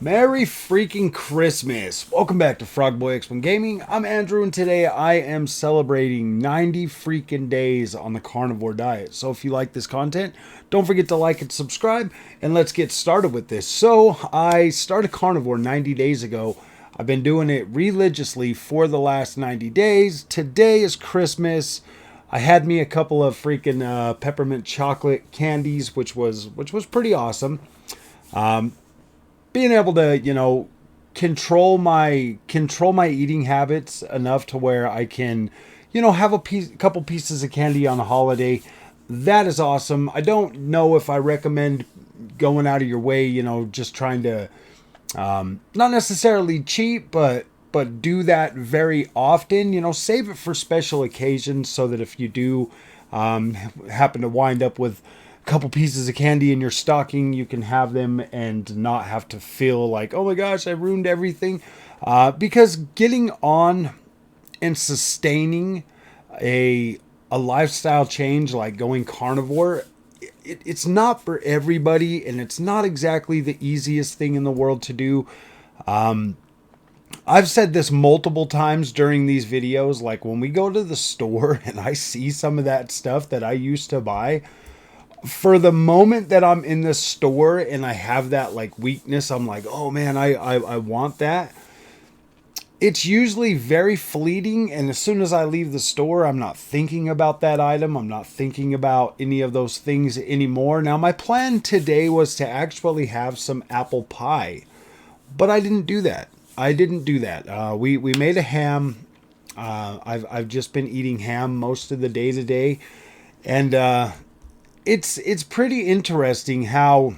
Merry freaking Christmas! Welcome back to Frogboy X1 Gaming. I'm Andrew, and today I am celebrating 90 freaking days on the carnivore diet. So if you like this content, don't forget to like and subscribe, and let's get started with this. So I started carnivore 90 days ago. I've been doing it religiously for the last 90 days. Today is Christmas. I had me a couple of freaking peppermint chocolate candies, which was pretty awesome. Being able to, control my eating habits enough to where I can, have a couple pieces of candy on a holiday. That is awesome. I don't know if I recommend going out of your way, just trying to, not necessarily cheat, but do that very often. Save it for special occasions so that if you do happen to wind up with couple pieces of candy in your stocking, you can have them and not have to feel like, oh my gosh, I ruined everything. Because getting on and sustaining a lifestyle change like going carnivore, it's not for everybody, and it's not exactly the easiest thing in the world to do. I've said this multiple times during these videos, like when we go to the store and I see some of that stuff that I used to buy, for the moment that I'm in the store and I have that like weakness, I'm like, oh man, I want that. It's usually very fleeting, and as soon as I leave the store, I'm not thinking about that item. I'm not thinking about any of those things anymore. Now, my plan today was to actually have some apple pie, but I didn't do that. We made a ham. I've just been eating ham most of the day today, and it's pretty interesting how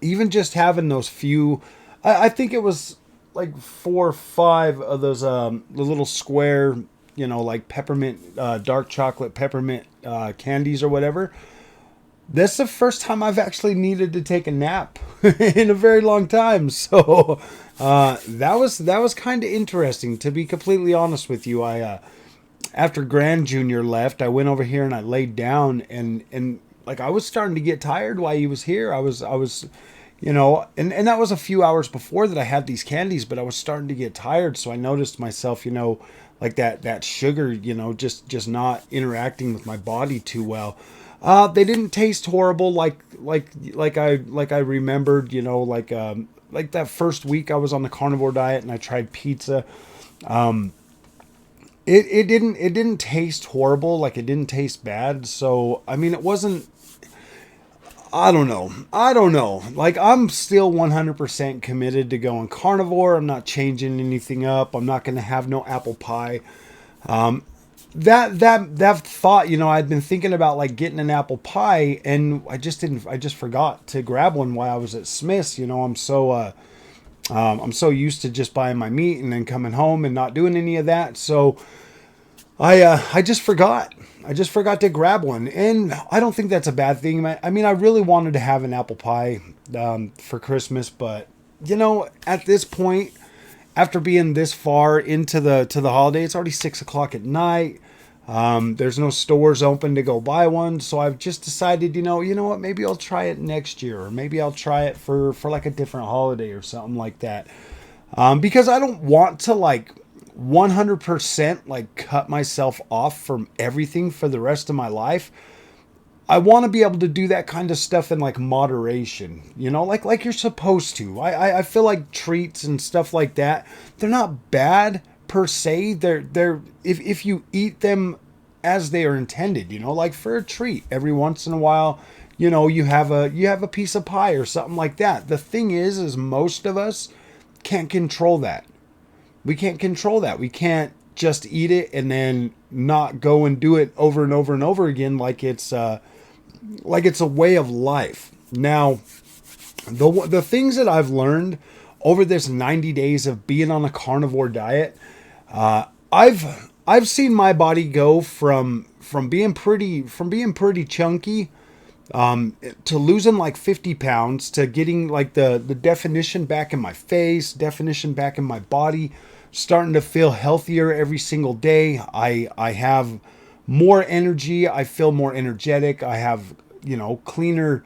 even just having those few, I think it was like 4 or 5 of those the little square, like peppermint, dark chocolate peppermint candies or whatever. That's the first time I've actually needed to take a nap in a very long time. So that was kind of interesting, to be completely honest with you. After Grand Junior left, I went over here and I laid down, and like I was starting to get tired while he was here. I was and that was a few hours before that I had these candies, but I was starting to get tired. So I noticed myself, like that sugar, just not interacting with my body too well. They didn't taste horrible like I remembered, like that first week I was on the carnivore diet and I tried pizza. It didn't taste horrible, like it didn't taste bad. So I mean, it wasn't, I don't know. Like, I'm still 100% committed to going carnivore. I'm not changing anything up. I'm not going to have no apple pie. That thought, I'd been thinking about like getting an apple pie, and I just forgot to grab one while I was at Smith's. I'm so used to just buying my meat and then coming home and not doing any of that. So I just forgot. I just forgot to grab one, and I don't think that's a bad thing. I mean, I really wanted to have an apple pie for Christmas, but at this point, after being this far into the holiday, it's already 6 o'clock at night. There's no stores open to go buy one, so I've just decided, you know what? Maybe I'll try it next year, or maybe I'll try it for like a different holiday or something like that. Because I don't want to like 100% like cut myself off from everything for the rest of my life. I want to be able to do that kind of stuff in like moderation, like you're supposed to. I feel like treats and stuff like that, they're not bad per se. They're if you eat them as they are intended, like for a treat every once in a while, you have a piece of pie or something like that. The thing is most of us can't control that. We can't control that. We can't just eat it and then not go and do it over and over and over again like it's a way of life. Now, the things that I've learned over this 90 days of being on a carnivore diet, I've seen my body go from being pretty chunky to losing like 50 pounds to getting like the definition back in my face, definition back in my body, starting to feel healthier every single day. I have more energy. I feel more energetic. I have, cleaner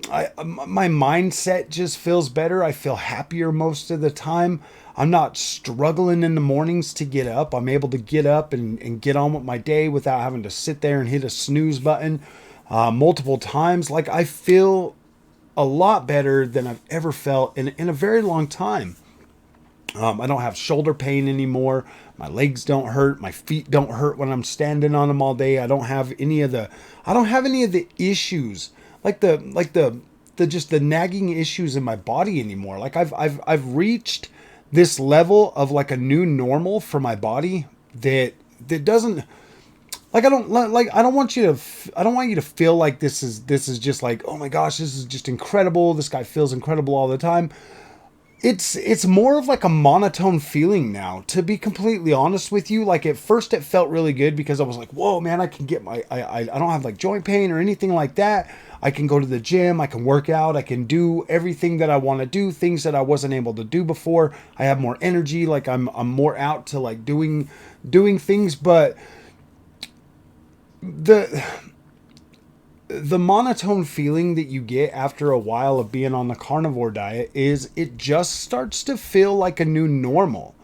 my mindset just feels better. I feel happier most of the time. I'm not struggling in the mornings to get up. I'm able to get up and get on with my day without having to sit there and hit a snooze button multiple times. Like, I feel a lot better than I've ever felt in a very long time. I don't have shoulder pain anymore. My legs don't hurt. My feet don't hurt when I'm standing on them all day. I don't have any of the issues, like the just the nagging issues in my body anymore. Like, I've reached this level of like a new normal for my body that doesn't, like, I don't want you to I don't want you to feel like this is just like, oh my gosh, this is just incredible. This guy feels incredible all the time. It's more of like a monotone feeling now, to be completely honest with you. Like, at first it felt really good because I was like, whoa, man, I can get I don't have like joint pain or anything like that. I can go to the gym, I can work out, I can do everything that I want to do, things that I wasn't able to do before. I have more energy, like I'm more out to like doing things. But the the monotone feeling that you get after a while of being on the carnivore diet is it just starts to feel like a new normal.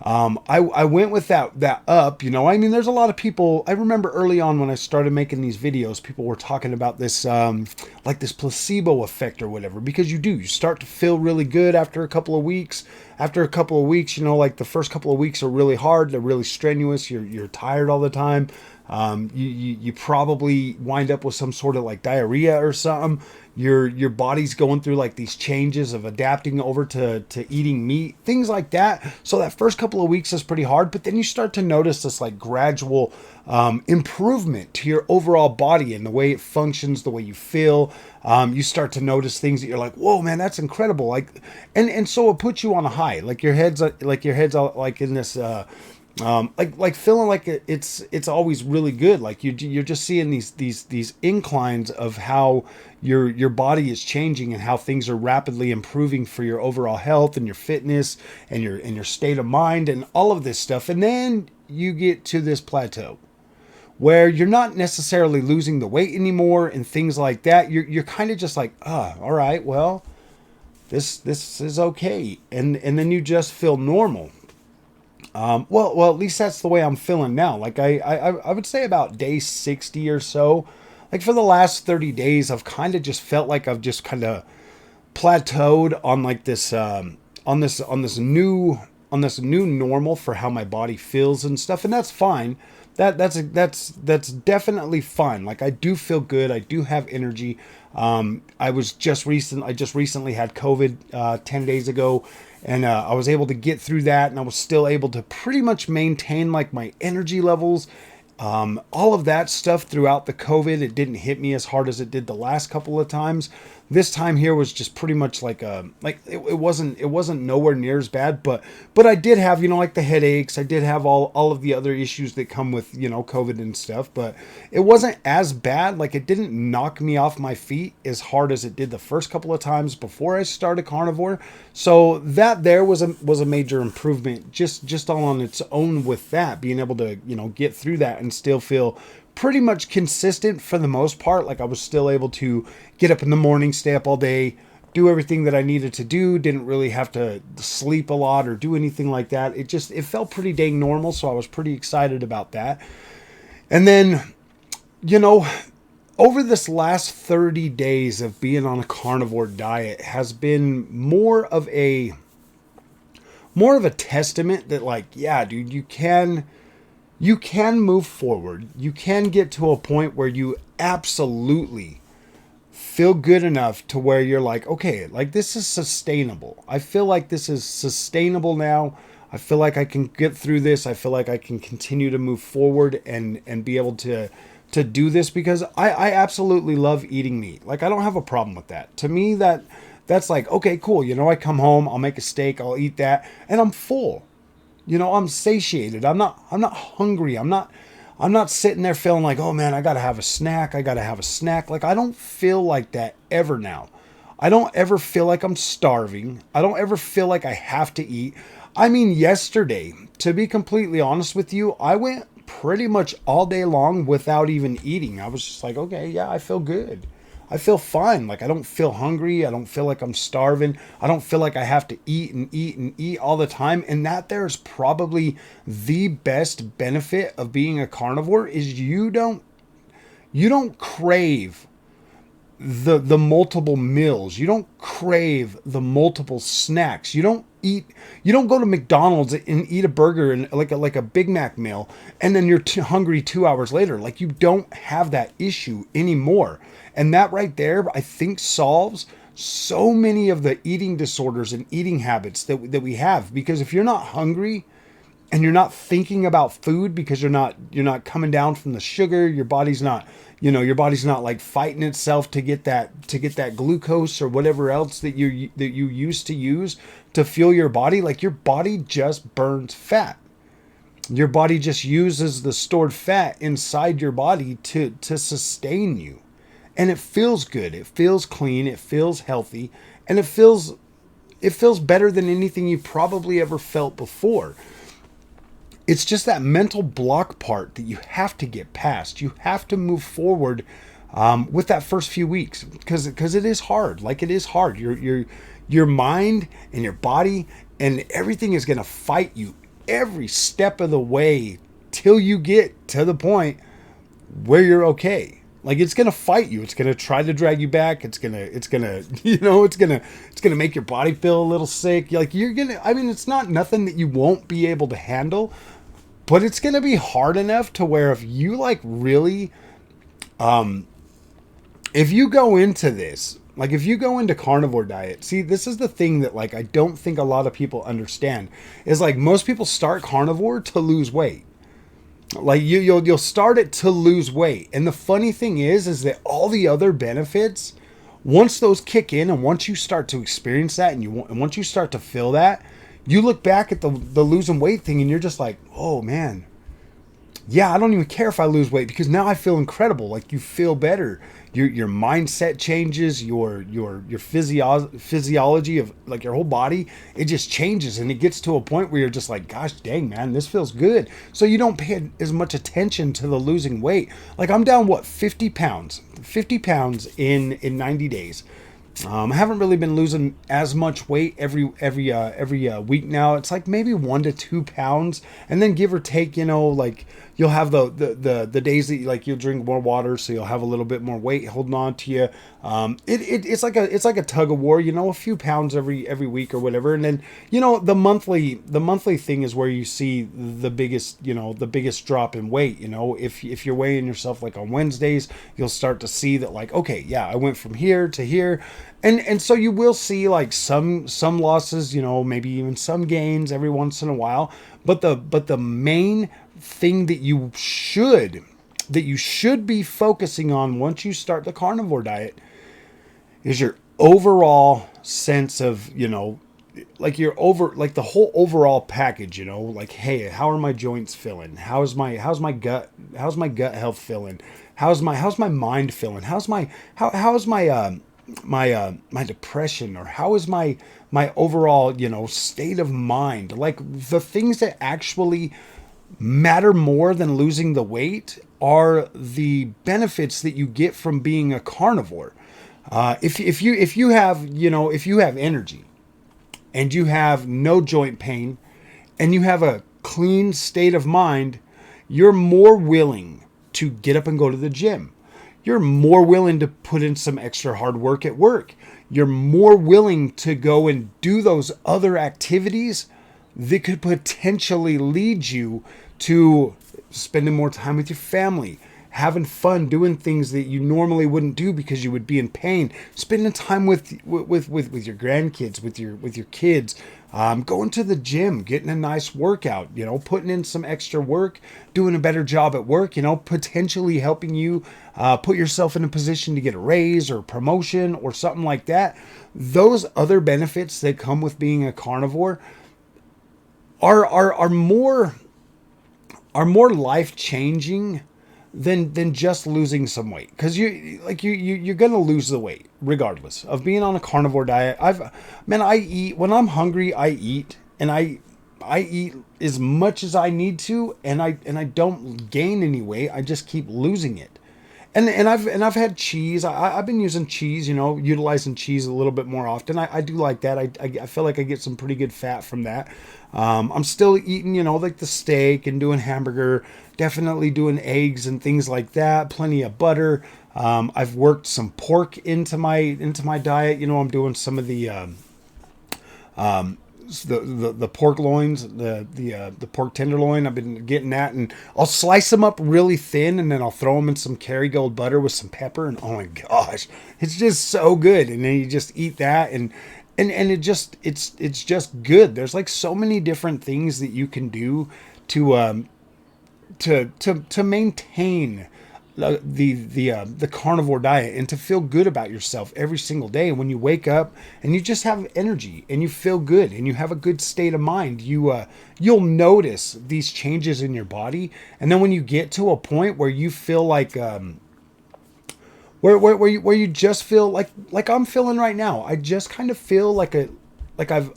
I went with that up, you know. I mean, there's a lot of people. I remember early on when I started making these videos, people were talking about this, like this placebo effect or whatever, because you start to feel really good after a couple of weeks. After a couple of weeks, you know, like the first couple of weeks are really hard. They're really strenuous. You're tired all the time. You probably wind up with some sort of like diarrhea or something. Your body's going through like these changes of adapting over to eating meat, things like that. So that first couple of weeks is pretty hard, but then you start to notice this like gradual improvement to your overall body and the way it functions, the way you feel. You start to notice things that you're like, whoa, man, that's incredible. Like, and so it puts you on a high. Like your head's all like in this. Like feeling like it's always really good. Like you're just seeing these inclines of how your body is changing and how things are rapidly improving for your overall health and your fitness and your state of mind and all of this stuff. And then you get to this plateau where you're not necessarily losing the weight anymore and things like that. You're kind of just like, all right, well, this is okay, and then you just feel normal. Well, at least that's the way I'm feeling now. Like I would say about day 60 or so, like for the last 30 days, I've kind of just felt like I've just kind of plateaued on like this, on this new normal for how my body feels and stuff. And that's fine. That's definitely fine. Like, I do feel good. I do have energy. I just recently had COVID, 10 days ago. And I was able to get through that, and I was still able to pretty much maintain like my energy levels, all of that stuff throughout the COVID. It didn't hit me as hard as it did the last couple of times. This time here was just pretty much like it wasn't nowhere near as bad, but I did have, you know, like the headaches. I did have all of the other issues that come with, you know, COVID and stuff, but it wasn't as bad. Like, it didn't knock me off my feet as hard as it did the first couple of times before I started carnivore. So that there was a major improvement just all on its own, with that being able to, you know, get through that and still feel pretty much consistent for the most part. Like, I was still able to get up in the morning, stay up all day, do everything that I needed to do. Didn't really have to sleep a lot or do anything like that. It felt pretty dang normal. So I was pretty excited about that. And then, you know, over this last 30 days of being on a carnivore diet has been more of a testament that, like, yeah, dude, you can move forward. You can get to a point where you absolutely feel good enough to where you're like, okay, like, this is sustainable. I feel like this is sustainable now. I feel like I can get through this. I feel like I can continue to move forward and be able to do this, because I absolutely love eating meat. Like, I don't have a problem with that. To me, that's like, okay, cool. You know, I come home, I'll make a steak, I'll eat that, and I'm full. You know, I'm satiated. I'm not hungry. I'm not sitting there feeling like, oh man, I gotta have a snack. Like, I don't feel like that ever now. I don't ever feel like I'm starving. I don't ever feel like I have to eat. I mean, yesterday, to be completely honest with you, I went pretty much all day long without even eating. I was just like, okay, yeah, I feel good. I feel fine. Like, I don't feel hungry. I don't feel like I'm starving. I don't feel like I have to eat and eat and eat all the time. And that there's probably the best benefit of being a carnivore is you don't crave the multiple meals. You don't crave the multiple snacks. You don't go to McDonald's and eat a burger and like a Big Mac meal and then you're hungry 2 hours later. Like, you don't have that issue anymore. And that right there, I think, solves so many of the eating disorders and eating habits that we have. Because if you're not hungry and you're not thinking about food because you're not coming down from the sugar, your body's not, your body's not like fighting itself to get that glucose or whatever else that you used to use to fuel your body. Like, your body just burns fat. Your body just uses the stored fat inside your body to sustain you. And it feels good. It feels clean. It feels healthy. And it feels better than anything you probably ever felt before. It's just that mental block part that you have to get past. You have to move forward with that first few weeks because it is hard. Like, it is hard. Your mind and your body and everything is going to fight you every step of the way till you get to the point where you're okay. Like, it's going to fight you. It's going to try to drag you back. It's going to it's going to make your body feel a little sick. Like, it's not nothing that you won't be able to handle. But it's going to be hard enough to where if you like really, if you go into this, like if you go into carnivore diet, see, this is the thing that like I don't think a lot of people understand is like most people start carnivore to lose weight. Like you'll start it to lose weight. And the funny thing is that all the other benefits, once those kick in and once you start to experience that and once you start to feel that, you look back at the losing weight thing and you're just like, oh man, yeah, I don't even care if I lose weight because now I feel incredible. Like, you feel better. Your mindset changes, your physiology of like your whole body, it just changes and it gets to a point where you're just like, gosh dang man, this feels good. So you don't pay as much attention to the losing weight. Like, I'm down 50 pounds in 90 days. I haven't really been losing as much weight every week now. It's like maybe 1 to 2 pounds, and then give or take, like you'll have the days that you'll drink more water, so you'll have a little bit more weight holding on to you. It's like a tug of war, a few pounds every week or whatever, and then the monthly thing is where you see the biggest drop in weight. If you're weighing yourself like on Wednesdays, you'll start to see that like, okay, yeah, I went from here to here. And so you will see like some losses, maybe even some gains every once in a while. But the main thing that you should be focusing on once you start the carnivore diet is your overall sense of, like the whole overall package, like, hey, how are my joints feeling? How's my gut health feeling? How's my mind feeling? How's my depression, or how is my overall state of mind? Like, the things that actually matter more than losing the weight are the benefits that you get from being a carnivore. If you have energy and you have no joint pain and you have a clean state of mind, you're more willing to get up and go to the gym. You're more willing to put in some extra hard work at work. You're more willing to go and do those other activities that could potentially lead you to spending more time with your family, having fun, doing things that you normally wouldn't do because you would be in pain, spending time with your grandkids, with your kids, going to the gym, getting a nice workout, putting in some extra work, doing a better job at work, potentially helping you put yourself in a position to get a raise or a promotion or something like that. Those other benefits that come with being a carnivore are more life-changing than just losing some weight, because you're gonna lose the weight regardless of being on a carnivore diet. I eat when I'm hungry. I eat, and I eat as much as I need to, and I don't gain any weight. I just keep losing it. And I've had cheese. I've been using cheese, utilizing cheese a little bit more often. I do like that. I feel like I get some pretty good fat from that. I'm still eating, like the steak and doing hamburger, definitely doing eggs and things like that. Plenty of butter. I've worked some pork into my diet. I'm doing some of the pork loins, the pork tenderloin. I've been getting that, and I'll slice them up really thin, and then I'll throw them in some Kerrygold butter with some pepper, and oh my gosh, it's just so good. And then you just eat that, and it's just good. There's like so many different things that you can do to to maintain the carnivore diet and to feel good about yourself every single day. And when you wake up and you just have energy and you feel good and you have a good state of mind, you'll notice these changes in your body. And then when you get to a point where you feel like where you just feel like I'm feeling right now, I just kind of feel like I've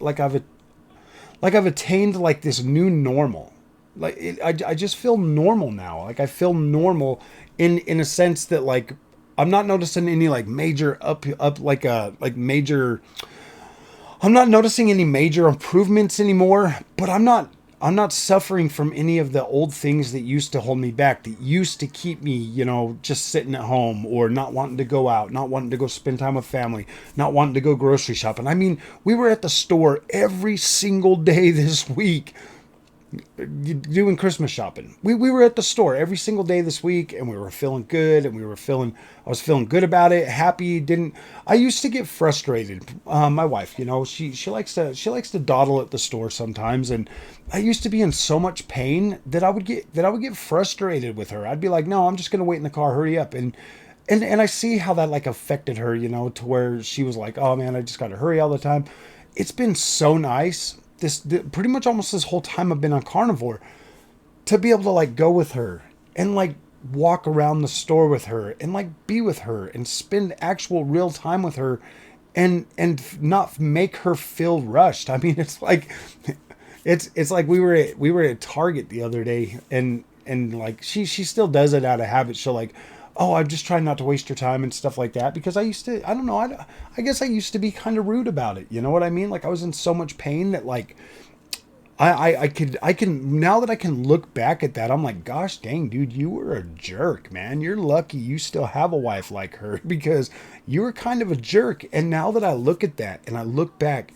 attained like this new normal. I just feel normal now. Like I feel normal in a sense that like I'm not noticing any like major major. I'm not noticing any major improvements anymore. But I'm not suffering from any of the old things that used to hold me back, that used to keep me, just sitting at home or not wanting to go out, not wanting to go spend time with family, not wanting to go grocery shopping. I mean, we were at the store every single day this week doing Christmas shopping. We were at the store every single day this week, and we were feeling good, and I was feeling good about it, happy. I used to get frustrated. My wife, she likes to dawdle at the store sometimes, and I used to be in so much pain that I would get frustrated with her. I'd be like, no, I'm just gonna wait in the car, hurry up. And I see how that like affected her, to where she was like, oh man, I just got to hurry all the time. It's been so nice pretty much almost this whole time I've been on Carnivore to be able to like go with her and like walk around the store with her and like be with her and spend actual real time with her and not make her feel rushed. I mean, it's like we were at Target the other day, and like she still does it out of habit. She'll like, oh, I'm just trying not to waste your time and stuff like that, because I don't know, I guess I used to be kind of rude about it. You know what I mean? Like I was in so much pain that like I can now that I can look back at that, I'm like, gosh dang, dude, you were a jerk, man. You're lucky you still have a wife like her, because you were kind of a jerk. And now that I look at that and I look back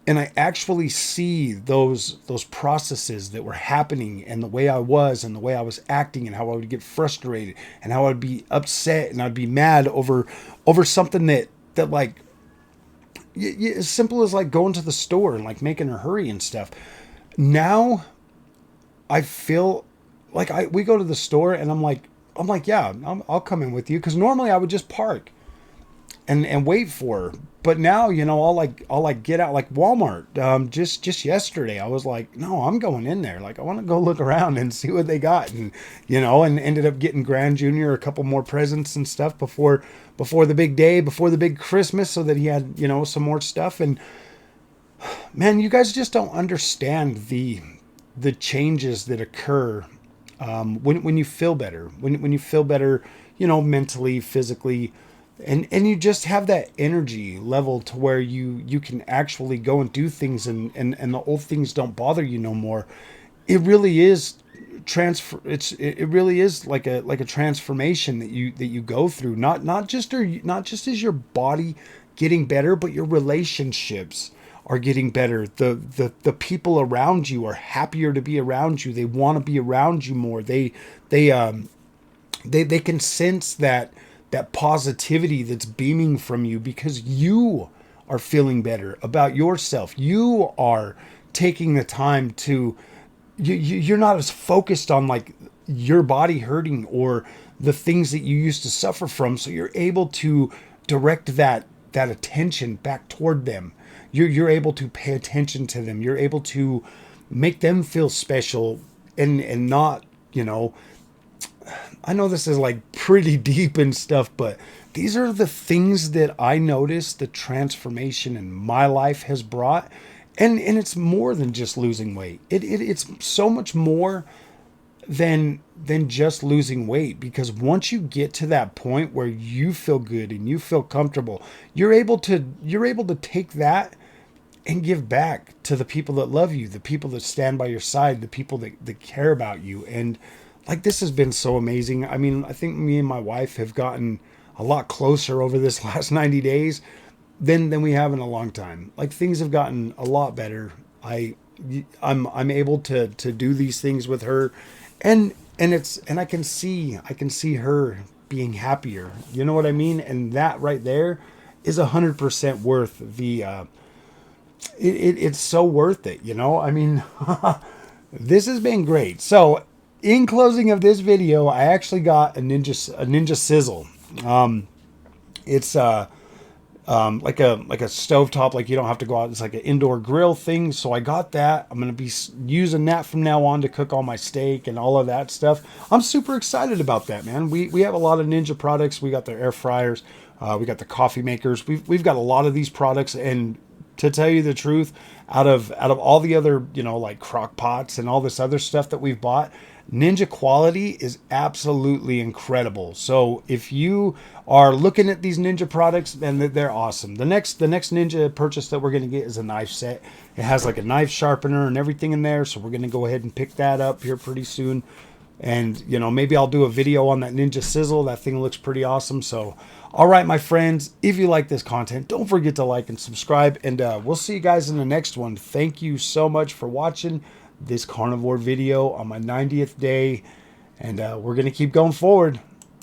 and I actually see those processes that were happening, and the way I was and the way I was acting, and how I would get frustrated and how I'd be upset and I'd be mad over something that like as simple as like going to the store and like making her hurry and stuff. Now I feel like we go to the store and I'm like, yeah, I'll come in with you, because normally I would just park and wait for her. But now, I'll like get out, like Walmart. Just yesterday, I was like, no, I'm going in there. Like, I want to go look around and see what they got, and and ended up getting Grand Junior a couple more presents and stuff before the big day, before the big Christmas, so that he had some more stuff. And man, you guys just don't understand the changes that occur when you feel better, when you feel better, mentally, physically. And you just have that energy level to where you can actually go and do things, and the old things don't bother you no more. It really is it really is like a transformation that you go through, not just as your body getting better, but your relationships are getting better. The people around you are happier to be around you. They want to be around you more. They can sense that positivity that's beaming from you, because you are feeling better about yourself. You are taking the time to, you're not as focused on like your body hurting or the things that you used to suffer from. So you're able to direct that attention back toward them. You're able to pay attention to them. You're able to make them feel special, and not, I know this is like pretty deep and stuff, but these are the things that I noticed the transformation in my life has brought. And it's more than just losing weight. It's so much more than just losing weight. Because once you get to that point where you feel good and you feel comfortable, you're able to take that and give back to the people that love you, the people that stand by your side, the people that care about you. And like, this has been so amazing. I mean, I think me and my wife have gotten a lot closer over this last 90 days than we have in a long time. Like, things have gotten a lot better. I'm able to do these things with her, and I can see her being happier. You know what I mean? And that right there is 100% worth the it's so worth it, you know? I mean, this has been great. So, in closing of this video, I actually got a Ninja Sizzle. It's like a stovetop, like you don't have to go out. It's like an indoor grill thing. So I got that. I'm gonna be using that from now on to cook all my steak and all of that stuff. I'm super excited about that, man. We have a lot of Ninja products. We got their air fryers. We got the coffee makers. We've got a lot of these products, and to tell you the truth, out of all the other, you know, like crock pots and all this other stuff that we've bought, Ninja quality is absolutely incredible. So if you are looking at these Ninja products, then they're awesome. The next Ninja purchase that we're going to get is a knife set. It has like a knife sharpener and everything in there. So we're going to go ahead and pick that up here pretty soon. And, you know, maybe I'll do a video on that Ninja Sizzle. That thing looks pretty awesome. So, all right, my friends, if you like this content, don't forget to like and subscribe. And we'll see you guys in the next one. Thank you so much for watching this carnivore video on my 90th day. And we're going to keep going forward.